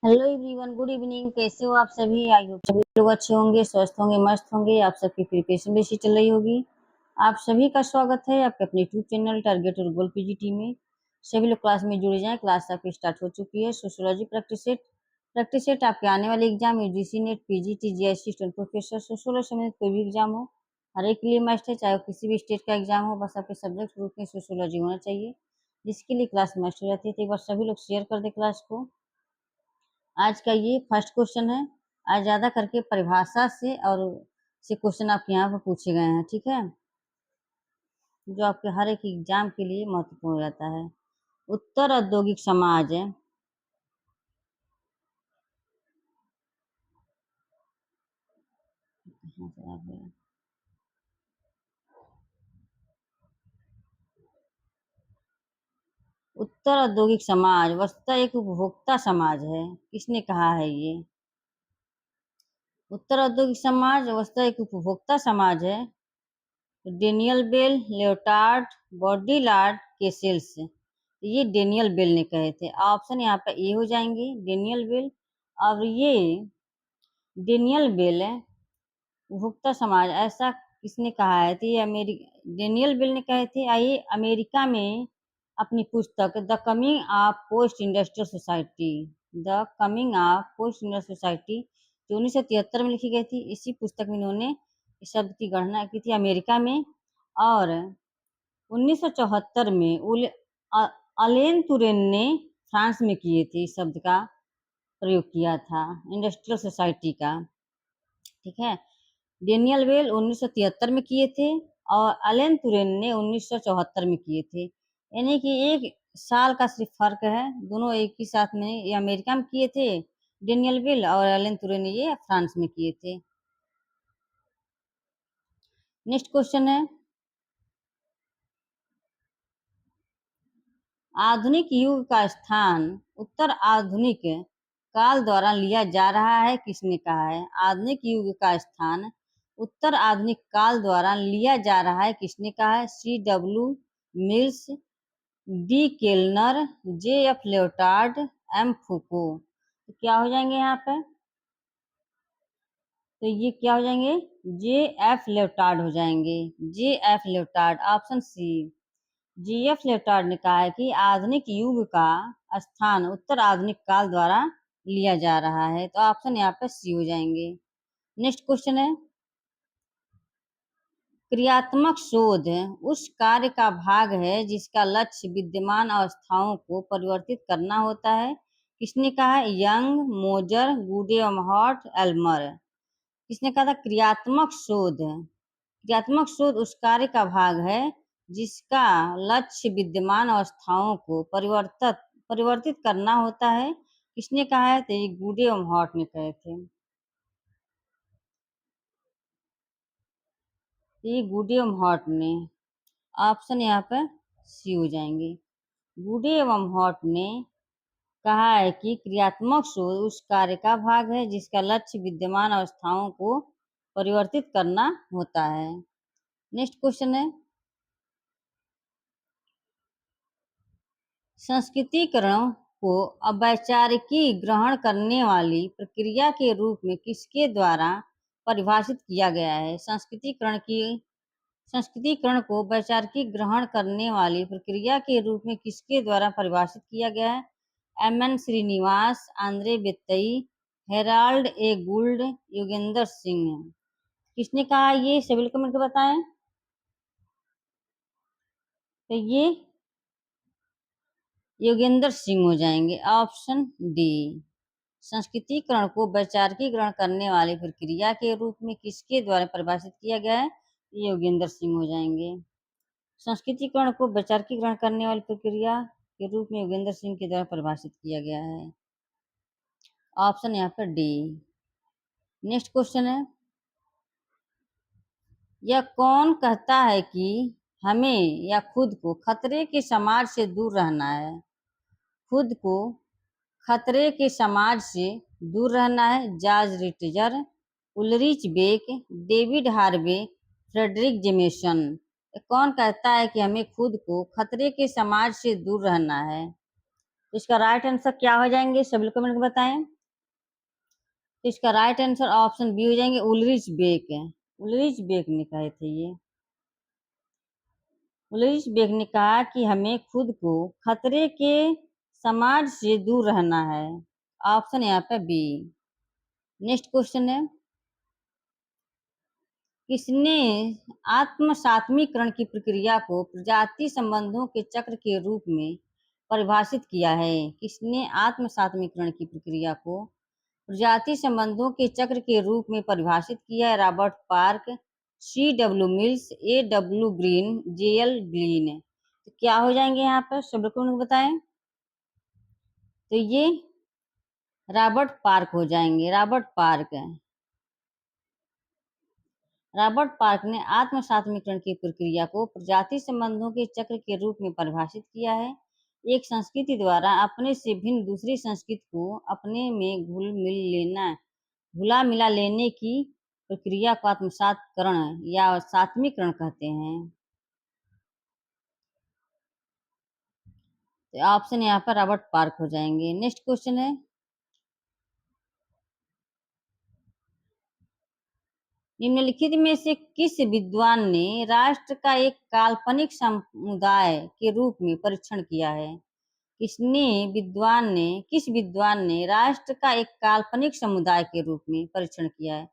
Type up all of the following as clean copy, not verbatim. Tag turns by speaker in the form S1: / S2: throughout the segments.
S1: Hello everyone, good evening. कैसे हो आप सभी? आई होप सभी लोग अच्छे होंगे, स्वस्थ होंगे, मस्त होंगे। आप सबकी प्रिपरेशन भी अच्छी चल रही होगी। आप सभी का स्वागत है आपके अपने यूट्यूब चैनल टारगेट और गोल पीजीटी में। सभी लोग क्लास में जुड़ जाएं। क्लास आपकी स्टार्ट हो चुकी है। सोशियोलॉजी प्रैक्टिस सेट आपके आने वाले exam UGC net, PGT, GST, student professor, sociology समेत कोई भी एग्जाम हो, हर एक के लिए मस्ट है। चाहे वो किसी भी स्टेट का एग्जाम हो, बस आपके सब्जेक्ट ग्रुप में सोशियोलॉजी होना चाहिए, जिसके लिए क्लास मस्ट हो जाती है। तो एक बार सभी लोग शेयर कर दे क्लास को। आज का ये फर्स्ट क्वेश्चन है। आज ज्यादा करके परिभाषा से और से क्वेश्चन आपके यहाँ पर पूछे गए हैं, ठीक है, जो आपके हर एक एग्जाम के लिए महत्वपूर्ण हो जाता है। उत्तर औद्योगिक समाज है। उत्तर औद्योगिक समाज वस्तुतः एक उपभोक्ता समाज है। किसने कहा है ये? उत्तर औद्योगिक समाज वस्तुतः एक उपभोक्ता समाज है। डेनियल बेल, लियोटार्ड, बॉडीलार्ड, केसेल्स, ये डेनियल बेल ने कहे थे। ऑप्शन यहाँ पे ए हो जाएंगे, डेनियल बेल। और ये डेनियल बेल है उपभोक्ता समाज, ऐसा किसने कहा है? तो ये डेनियल बेल ने कहे थे। आइए, अमेरिका में अपनी पुस्तक the coming of post industrial society, the coming of post industrial society, जो 1973 में लिखी गई थी, इसी पुस्तक में इन्होंने इस शब्द की गणना की थी अमेरिका में। और 1974 में अलेन तुरेन ने फ्रांस में किए थे, इस शब्द का प्रयोग किया था इंडस्ट्रियल सोसाइटी का, ठीक है। डेनियल बेल 1973 में किए थे और अलेन तुरेन ने 1974 में किए थे, यानी कि एक साल का सिर्फ फर्क है। दोनों एक ही साथ में, ये अमेरिका में किए थे डेनियल बेल, और अलेन तुरेन ने ये फ्रांस में किए थे। नेक्स्ट क्वेश्चन है, आधुनिक युग का स्थान उत्तर आधुनिक काल द्वारा लिया जा रहा है। किसने कहा है? आधुनिक युग का स्थान उत्तर आधुनिक काल द्वारा लिया जा रहा है, किसने कहा है? C.W. Mills, D Kellner, J.F. Leotard, M. फूको। तो क्या हो जाएंगे यहाँ पे? तो ये क्या हो जाएंगे? J.F. लियोटार्ड हो जाएंगे। J.F. Leotard, option C. J.F. Leotard ने कहा है कि आधुनिक युग का स्थान उत्तर आधुनिक काल द्वारा लिया जा रहा है। तो ऑप्शन यहाँ पे सी हो जाएंगे। नेक्स्ट क्वेश्चन है, क्रियात्मक शोध उस कार्य का भाग है जिसका लक्ष्य विद्यमान अवस्थाओं को परिवर्तित करना होता है। किसने कहा है? यंग, मोजर, गुडेमहॉर्ट, एल्मर। किसने कहा था? क्रियात्मक शोध उस कार्य का भाग है जिसका लक्ष्य विद्यमान अवस्थाओं को परिवर्तित करना होता है। किसने कहा है? तो ये गुडेमहॉर्ट ने कहे थे। ये गुडेमहॉर्ट ने, ऑप्शन यहाँ पे सी हो जाएंगे। गुडेमहॉर्ट ने कहा है कि क्रियात्मक शोध उस कार्य का भाग है जिसका लक्ष्य विद्यमान अवस्थाओं को परिवर्तित करना होता है। नेक्स्ट क्वेश्चन है, संस्कृतिकरण को अवैचारिकी ग्रहण करने वाली प्रक्रिया के रूप में किसके द्वारा परिभाषित किया गया है? संस्कृतिकरण को वैचारिकी ग्रहण करने वाली प्रक्रिया के रूप में किसके द्वारा परिभाषित किया गया है? M.N. श्रीनिवास, आंद्रे बेत्तई, हेराल्ड ए गुल्ड, योगेंद्र सिंह। किसने कहा ये? सभी लोग कमेंट बताएं। तो ये योगेंद्र सिंह हो जाएंगे, ऑप्शन डी। संस्कृतिकरण को वैचारिकीकरण करने वाली प्रक्रिया के रूप में किसके द्वारा परिभाषित किया गया है? ये योगेंद्र सिंह हो जाएंगे। संस्कृतिकरण को वैचारिकीकरण करने वाली प्रक्रिया के रूप में योगेंद्र सिंह के द्वारा परिभाषित किया गया है, ऑप्शन यहाँ पर डी। नेक्स्ट क्वेश्चन है, यह कौन कहता है कि हमें या खुद को खतरे के समाज से दूर रहना है? खुद को खतरे के समाज से दूर रहना है। George Ritzer, Ulrich Beck, David Harvey, Fredric Jameson. कौन कहता है कि हमें खुद को खतरे के समाज से दूर रहना है? तो इसका राइट आंसर क्या हो जाएंगे, सभी लोग कमेंट में बताएं। तो इसका राइट आंसर ऑप्शन बी हो जाएंगे, उलरिच बेक है। उलरिच बेक ने कहे थे ये। उलरिच बेक ने कहा कि हमें खुद को खतरे के समाज से दूर रहना है। ऑप्शन यहाँ पे बी। नेक्स्ट क्वेश्चन है, किसने आत्मसात्मीकरण की प्रक्रिया को प्रजाति संबंधों के चक्र के रूप में परिभाषित किया है? किसने आत्मसात्मीकरण की प्रक्रिया को प्रजाति संबंधों के चक्र के रूप में परिभाषित किया है? Robert park, C.W. Mills, A.W. Green, J.L. ग्लीन। तो क्या हो जाएंगे यहाँ पर, सब लोग बताएं। तो ये रॉबर्ट पार्क हो जाएंगे, रॉबर्ट पार्क है। रॉबर्ट पार्क ने आत्मसात्मीकरण की प्रक्रिया को प्रजाति संबंधों के चक्र के रूप में परिभाषित किया है। एक संस्कृति द्वारा अपने से भिन्न दूसरी संस्कृति को अपने में घुला मिला लेने की प्रक्रिया को आत्मसात्करण या सात्मीकरण कहते हैं। तो ऑप्शन यहाँ पर रॉबर्ट पार्क हो जाएंगे। नेक्स्ट क्वेश्चन है, निम्नलिखित में से किस विद्वान ने राष्ट्र का एक काल्पनिक समुदाय के रूप में परीक्षण किया है? किस विद्वान ने राष्ट्र का एक काल्पनिक समुदाय के रूप में परीक्षण किया है?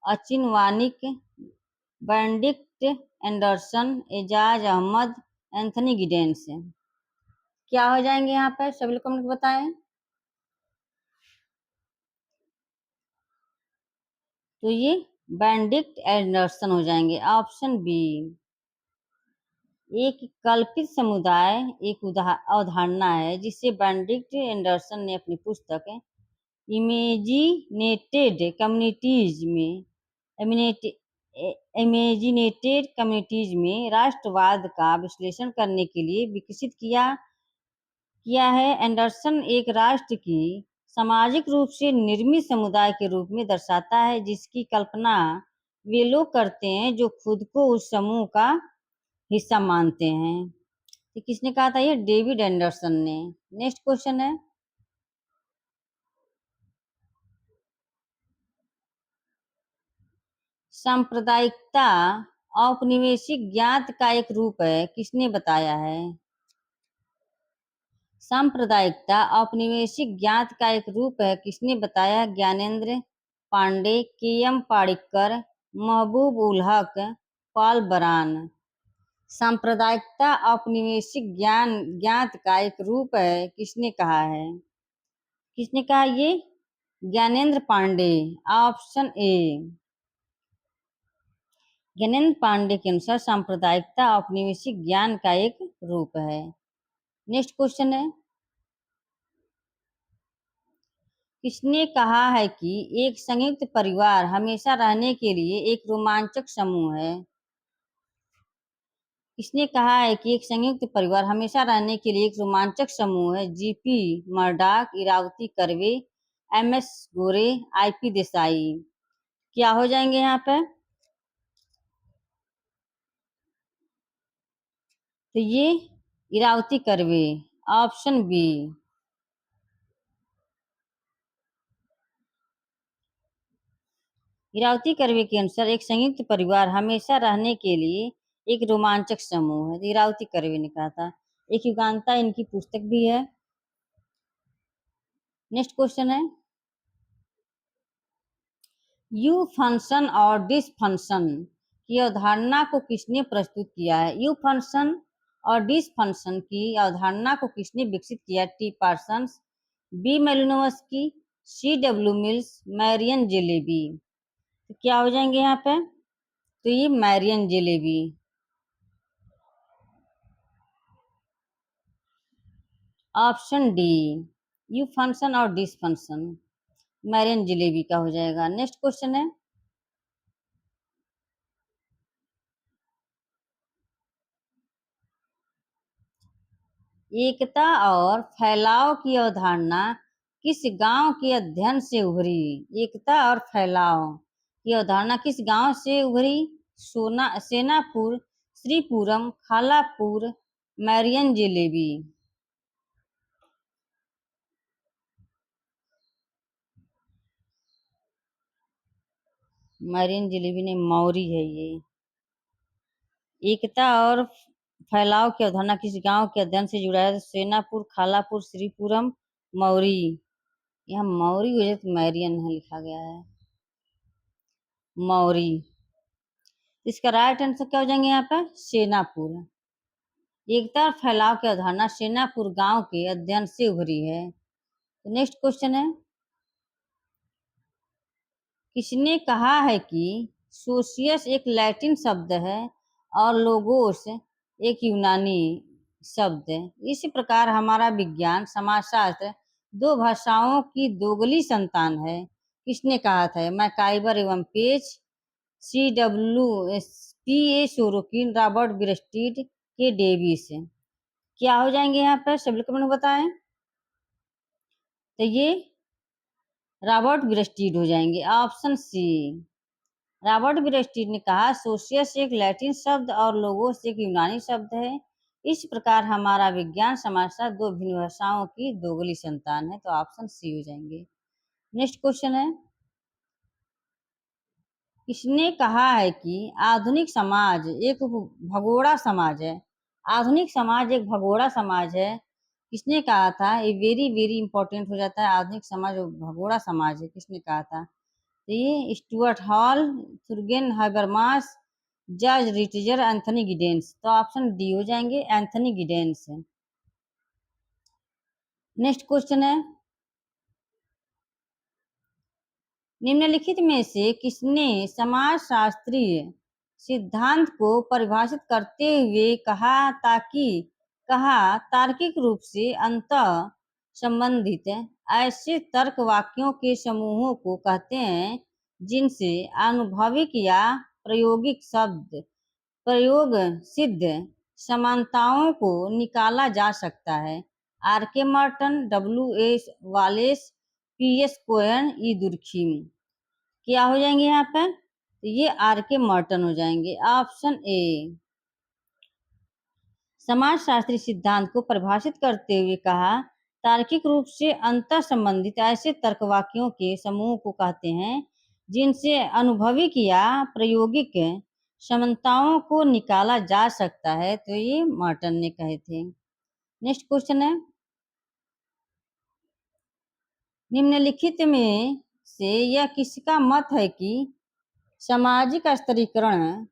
S1: Achin Vanaik, Benedict Anderson, Aijaz Ahmad, Anthony Giddens. क्या हो जाएंगे यहाँ पर, सभी लोग कमेंट बताएं। तो ये बेनेडिक्ट एंडरसन हो जाएंगे, ऑप्शन बी। एक कल्पित समुदाय एक अवधारणा है जिसे बेनेडिक्ट एंडरसन ने अपनी पुस्तक इमेजिनेटेड कम्युनिटीज में राष्ट्रवाद का विश्लेषण करने के लिए विकसित किया है। एंडरसन एक राष्ट्र की सामाजिक रूप से निर्मित समुदाय के रूप में दर्शाता है जिसकी कल्पना वे लोग करते हैं जो खुद को उस समूह का हिस्सा मानते हैं। तो किसने कहा था ये, डेविड एंडरसन ने। नेक्स्ट क्वेश्चन है, सांप्रदायिकता औपनिवेशिक ज्ञात का एक रूप है, किसने बताया है? सांप्रदायिकता औपनिवेशिक ज्ञात का एक रूप है, किसने बताया? ज्ञानेंद्र पांडे, के.एम. पाणिक्कर, महबूब उल हक, पॉल बरान। सांप्रदायिकता औपनिवेशिक ज्ञात का एक रूप है, किसने कहा है? किसने कहा ये? Gyanendra Pandey, option A. ज्ञानेंद्र पांडे के अनुसार सांप्रदायिकता औपनिवेशिक ज्ञान का एक रूप है। नेक्स्ट क्वेश्चन है, किसने कहा है कि एक संयुक्त परिवार हमेशा रहने के लिए एक रोमांचक समूह है? किसने कहा है कि एक संयुक्त परिवार हमेशा रहने के लिए एक रोमांचक समूह है? GP Murdock, Irawati Karve, MS Gore, IP Desai. क्या हो जाएंगे यहाँ पे? तो ये इरावती कर्वे, ऑप्शन बी। इरावती कर्वे के अनुसार एक संयुक्त परिवार हमेशा रहने के लिए एक रोमांचक समूह है। इरावती कर्वे ने कहा था। एक युगांता इनकी पुस्तक भी है। नेक्स्ट क्वेश्चन है, यू फंक्शन और डिसफंक्शन की अवधारणा को किसने प्रस्तुत किया है? यू फंक्शन और डिसफंक्शन की अवधारणा को किसने विकसित किया? T Parsons, B Malinowski, C.W. Mills, Marion J Levy. तो क्या हो जाएंगे यहाँ पे? तो ये मैरियन जेलेबी, ऑप्शन डी। यू फंक्शन और डिसफंक्शन मैरियन जेलेबी का हो जाएगा। नेक्स्ट क्वेश्चन है, एकता और फैलाव की अवधारणा किस गांव के अध्ययन से उभरी? एकता और फैलाव की अवधारणा किस गांव से उभरी? सेनापुर, श्रीपुरम, खालापुर, मैरियन जेलेबी। मैरियन जिलेबी ने मौरी है ये। एकता और फैलाव की अवधारणा किस गांव के अध्ययन से जुड़ा है? सेनापुर, खालापुर, श्रीपुरम, मौरी। यहाँ मौरी वजह तो मैरियन है लिखा गया है, मौरी। इसका राइट आंसर क्या हो जाएंगे यहाँ पे? सेनापुर। एकता और फैलाव की अवधारणा सेनापुर गांव के अध्ययन से उभरी है। तो नेक्स्ट क्वेश्चन है, किसने कहा है कि सोशियस एक लैटिन शब्द है और लोगोस एक यूनानी शब्द है? इसी प्रकार हमारा विज्ञान समाजशास्त्र दो भाषाओं की दोगली संतान है। किसने कहा था? मैकाइवर एवं पेज, CWP सोरोकिन, रॉबर्ट ब्रेस्टिड, के डेविस। क्या हो जाएंगे यहाँ पर? सभी कमेंट बताएं। तो ये रॉबर्ट ब्रेस्टिड हो जाएंगे, ऑप्शन सी। रॉबर्ट ब्रेस्टिड ने कहा सोशियस एक लैटिन शब्द और लोगोस एक यूनानी शब्द है। इस प्रकार हमारा विज्ञान समाजशास्त्र दो भिन्न भाषाओं की दोगली संतान है। तो ऑप्शन सी हो जाएंगे। नेक्स्ट क्वेश्चन है, किसने कहा है कि आधुनिक समाज एक भगोड़ा समाज है? आधुनिक समाज एक भगोड़ा समाज है। किसने कहा था? ये वेरी वेरी इंपॉर्टेंट हो जाता है, आधुनिक समाज भगोड़ा समाज है। किसने कहा था? तो ये Stuart Hall, Jurgen Habermas, George Ritzer, Anthony Giddens. तो ऑप्शन डी हो जाएंगे, एंथनी गिडेंस। नेक्स्ट क्वेश्चन है, निम्नलिखित में से किसने समाजशास्त्रीय सिद्धांत को परिभाषित करते हुए कहा तार्किक रूप से अंतः संबंधित ऐसे तर्क वाक्यों के समूहों को कहते हैं जिनसे आनुभविक या प्रायोगिक शब्द प्रयोग सिद्ध समानताओं को निकाला जा सकता है? R.K. Merton, W.S. Wallace, P.S. Cohen, E Durkheim. क्या हो जाएंगे यहाँ पे? तो ये R.K. मार्टन हो जाएंगे, ऑप्शन ए। समाजशास्त्री सिद्धांत को परिभाषित करते हुए कहा तार्किक रूप से अंतर संबंधित ऐसे तर्क वाक्यों के समूह को कहते हैं जिनसे अनुभविक या प्रायोगिक समानताओं को निकाला जा सकता है। तो ये मार्टन ने कहे थे। नेक्स्ट क्वेश्चन है, निम्नलिखित में से यह किसका मत है कि सामाजिक स्तरीकरण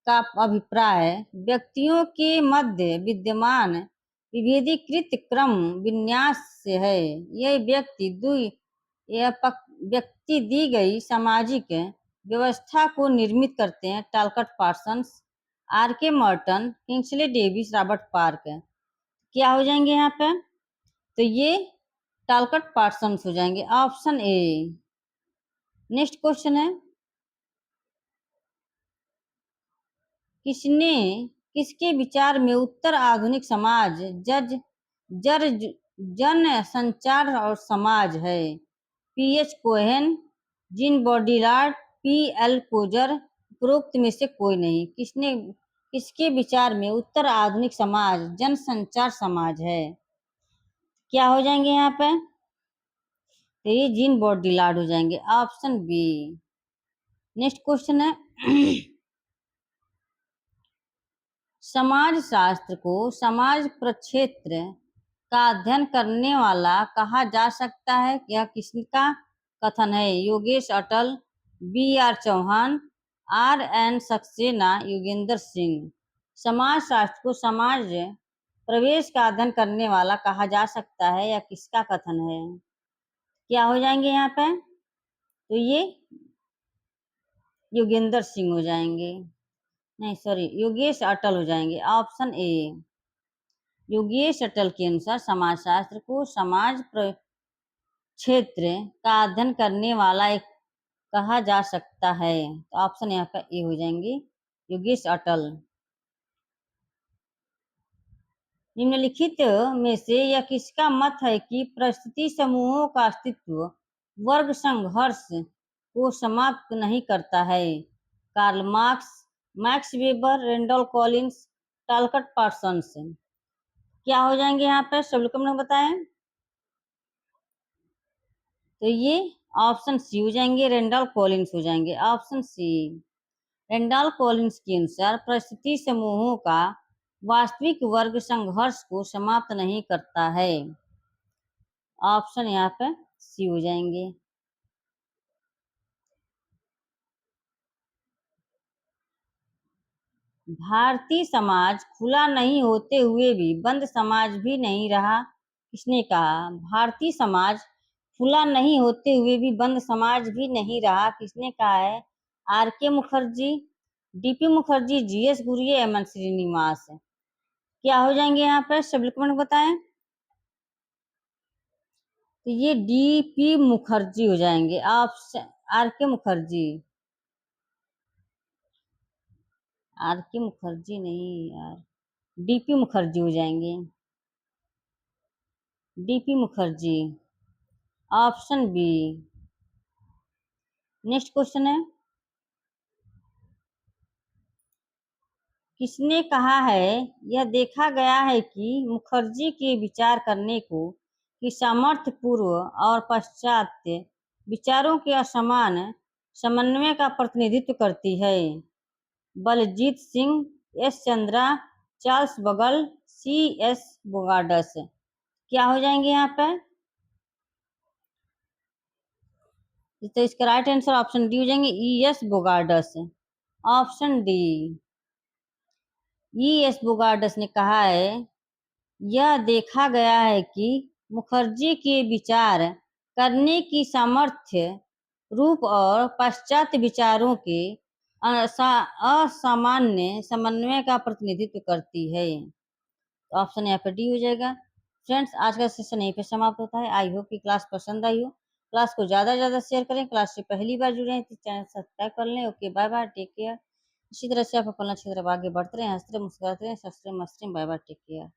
S1: का अभिप्राय व्यक्तियों के मध्य विद्यमान विभेदीकृत क्रम विन्यास से है? यह व्यक्ति दी गई सामाजिक व्यवस्था को निर्मित करते हैं। टालकट Parsons, R.K. Marton, Kingsley Davis, Robert park. क्या हो जाएंगे यहाँ पे? तो ये टालकट पार्सन्स हो जाएंगे, ऑप्शन ए। नेक्स्ट क्वेश्चन है, किसके विचार में उत्तर आधुनिक समाज जर जन संचार और समाज है? P.H. Cohen, Jean Baudrillard, P.L. Coser. उपरोक्त में से कोई नहीं। किसके विचार में उत्तर आधुनिक समाज जनसंचार समाज है? क्या हो जाएंगे यहाँ पे? तो ये जीन बॉडीलार्ड हो जाएंगे, ऑप्शन बी। नेक्स्ट क्वेश्चन है, समाजशास्त्र को समाज प्रक्षेत्र का अध्ययन करने वाला कहा जा सकता है? यह किसका कथन है? योगेश अटल, B.R. चौहान, R.N. सक्सेना, योगेंद्र सिंह। समाजशास्त्र को समाज प्रवेश का अध्ययन करने वाला कहा जा सकता है, या किसका कथन है? क्या हो जाएंगे यहाँ पे? तो ये योगेंद्र सिंह हो जाएंगे, नहीं सॉरी, योगेश अटल हो जाएंगे, ऑप्शन ए। योगेश अटल के अनुसार समाजशास्त्र को समाज क्षेत्र का अध्ययन करने वाला एक कहा जा सकता है। तो ऑप्शन यहाँ पर ए हो जाएंगे, योगेश अटल। निम्नलिखित में से यह किसका मत है कि परिस्थिति समूहों का अस्तित्व वर्ग संघर्ष को समाप्त नहीं करता है? Karl Marx, Max Weber, Randall Collins, Talcott Parsons. क्या हो जाएंगे यहाँ पर? सब लोग बताएं। तो ये ऑप्शन सी हो जाएंगे, रेंडल कॉलिंस हो जाएंगे। ऑप्शन सी, रेंडल कॉलिंस के अनुसार परिस्थिति समूहों का वास्तविक वर्ग संघर्ष को समाप्त नहीं करता है। ऑप्शन यहाँ पे सी हो जाएंगे। भारतीय समाज खुला नहीं होते हुए भी बंद समाज भी नहीं रहा, किसने कहा? भारतीय समाज खुला नहीं होते हुए भी बंद समाज भी नहीं रहा, किसने कहा है? R K Mukherjee, DP Mukherjee, GS Ghurye, MN Srinivas. क्या हो जाएंगे यहाँ पे? सब कमेंट बताएं। तो ये डीपी मुखर्जी हो जाएंगे। Option are K Mukherjee, are K Mukherjee नहीं यार, डीपी मुखर्जी हो जाएंगे। DP Mukherjee, option B. Next question है, किसने कहा है? यह देखा गया है कि मुखर्जी के विचार करने को कि सामर्थ्य पूर्व और पाश्चात्य विचारों के असमान समन्वय का प्रतिनिधित्व करती है। बलजीत सिंह, एस चंद्रा, चार्ल्स बगल, सी एस बोगार्डस। क्या हो जाएंगे यहाँ पे? तो इसका राइट आंसर ऑप्शन डी हो जाएंगे, E S Bogardus. Option D, E S Bogardus ने कहा है, यह देखा गया है कि मुखर्जी के विचार करने की सामर्थ्य रूप और पाश्चात्य विचारों के असामान्य समन्वय का प्रतिनिधित्व करती है। तो ऑप्शन यहाँ पर डी हो जाएगा। फ्रेंड्स, आज का सेशन यहीं पे समाप्त होता है। आई होप कि क्लास पसंद आई हो। क्लास को ज़्यादा से ज़्यादा शेयर करें। क्लास से पहली बार जुड़े हैं तो चैनल सब्सक्राइब कर लें। Okay, bye bye, take care. इसी तरह से आप अपना क्षेत्र आगे बढ़ते रहें, हंसते रहे, मुस्कुराते रहें, सस्ते मस्ते, बाय बाय, टेक केयर।